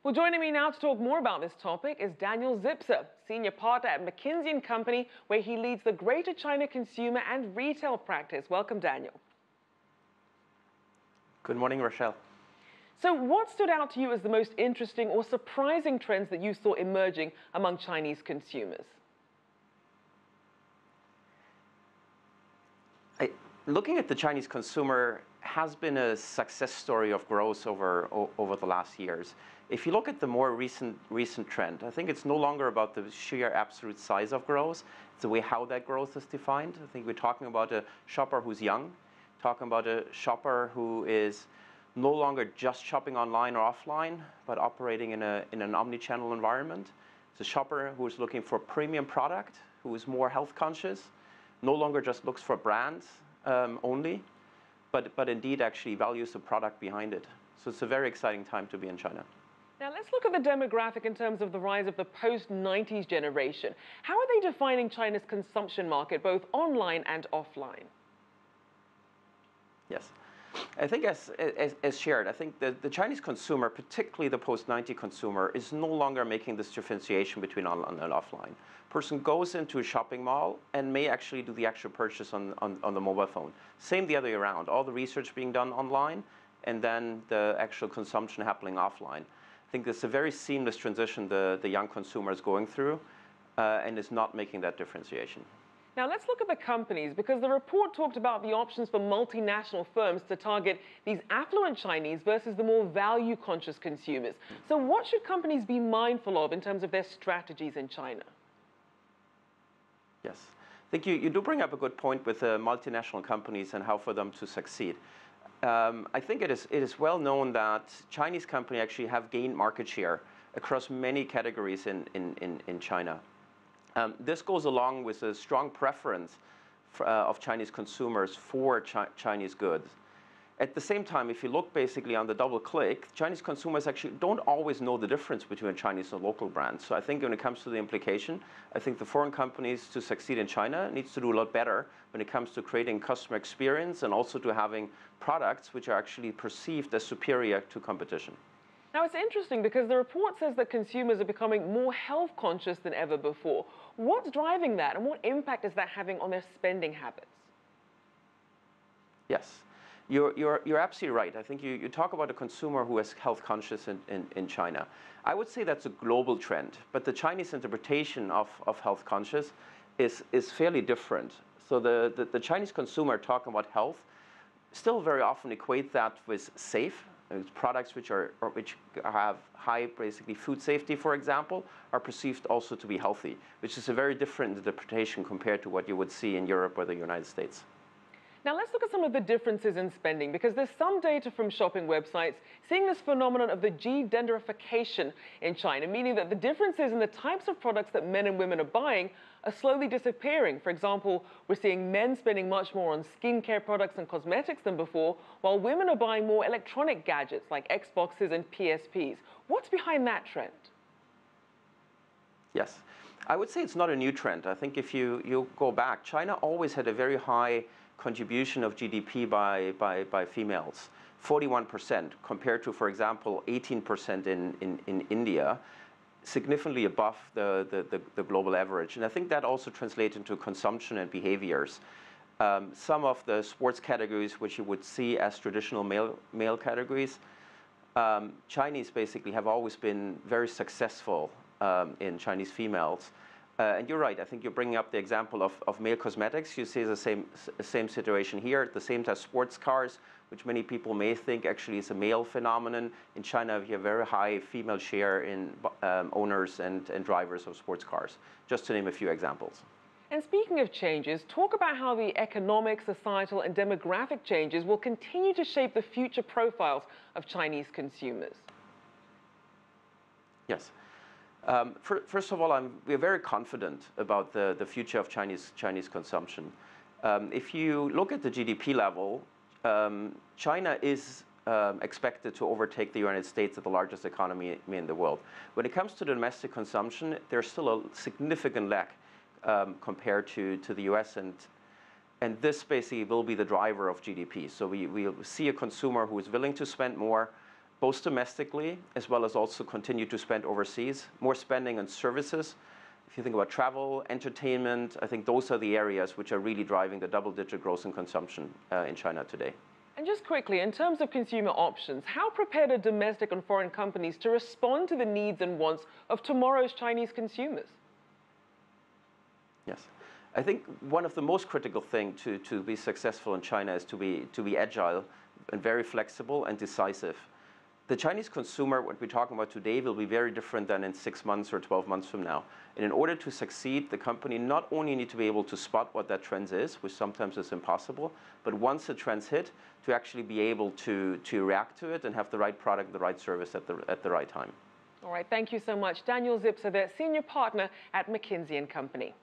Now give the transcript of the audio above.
Well, joining me now to talk more about this topic is Daniel Zipser, senior partner at McKinsey and Company, where he leads the Greater China consumer and retail practice. Welcome, Daniel. Good morning, Rachelle. So what stood out to you as the most interesting or surprising trends that you saw emerging among Chinese consumers? Looking at the Chinese consumer has been a success story of growth over the last years. If you look at the more recent trend, I think it's no longer about the sheer absolute size of growth. It's the way how that growth is defined. I think we're talking about a shopper who's young, talking about a shopper who is no longer just shopping online or offline, but operating in an omni-channel environment. It's a shopper who is looking for a premium product, who is more health conscious, no longer just looks for brands only, but indeed actually values the product behind it. So it's a very exciting time to be in China. Now let's look at the demographic in terms of the rise of the post-90s generation. How are they defining China's consumption market, both online and offline? Yes. I think as shared, I think the Chinese consumer, particularly the post-90 consumer, is no longer making this differentiation between online and offline. Person goes into a shopping mall and may actually do the actual purchase on the mobile phone. Same the other way around. All the research being done online and then the actual consumption happening offline. I think it's a very seamless transition the young consumer is going through and is not making that differentiation. Now let's look at the companies, because the report talked about the options for multinational firms to target these affluent Chinese versus the more value-conscious consumers. So what should companies be mindful of in terms of their strategies in China? Yes, I think you do bring up a good point with multinational companies and how for them to succeed. I think it is well known that Chinese companies actually have gained market share across many categories in China. This goes along with a strong preference of Chinese consumers for Chinese goods. At the same time, if you look basically on the double click, Chinese consumers actually don't always know the difference between Chinese and local brands. So I think when it comes to the implication, I think the foreign companies to succeed in China needs to do a lot better when it comes to creating customer experience and also to having products which are actually perceived as superior to competition. Now, it's interesting because the report says that consumers are becoming more health conscious than ever before. What's driving that, and what impact is that having on their spending habits? Yes, you're absolutely right. I think you talk about a consumer who is health conscious in China. I would say that's a global trend, but the Chinese interpretation of health conscious is fairly different. So the Chinese consumer talking about health still very often equate that with safe. Products which have high, basically food safety, for example, are perceived also to be healthy, which is a very different interpretation compared to what you would see in Europe or the United States. Now let's look at some of the differences in spending, because there's some data from shopping websites seeing this phenomenon of the genderification in China, meaning that the differences in the types of products that men and women are buying are slowly disappearing. For example, we're seeing men spending much more on skincare products and cosmetics than before, while women are buying more electronic gadgets like Xboxes and PSPs. What's behind that trend? Yes, I would say it's not a new trend. I think if you go back, China always had a very high contribution of GDP by females, 41% compared to, for example, 18% in India, significantly above the global average. And I think that also translates into consumption and behaviors. Some of the sports categories which you would see as traditional male categories, Chinese basically have always been very successful in Chinese females. And you're right, I think you're bringing up the example of male cosmetics. You see the same situation here. At the same time, sports cars, which many people may think actually is a male phenomenon. In China, we have a very high female share in owners and drivers of sports cars, just to name a few examples. And speaking of changes, talk about how the economic, societal, and demographic changes will continue to shape the future profiles of Chinese consumers. Yes. First of all, we're very confident about the future of Chinese consumption. If you look at the GDP level, China is expected to overtake the United States as the largest economy in the world. When it comes to domestic consumption, there's still a significant lack compared to the US, and this basically will be the driver of GDP. So we'll see a consumer who is willing to spend more, both domestically as well as also continue to spend overseas, more spending on services. If you think about travel, entertainment, I think those are the areas which are really driving the double-digit growth in consumption in China today. And just quickly, in terms of consumer options, how prepared are domestic and foreign companies to respond to the needs and wants of tomorrow's Chinese consumers? Yes. I think one of the most critical things to be successful in China is to be agile and very flexible and decisive. The Chinese consumer, what we're talking about today, will be very different than in 6 months or 12 months from now. And in order to succeed, the company not only need to be able to spot what that trend is, which sometimes is impossible, but once the trends hit, to actually be able to react to it and have the right product, the right service at the right time. All right, thank you so much. Daniel Zipser, there, Senior Partner at McKinsey and Company.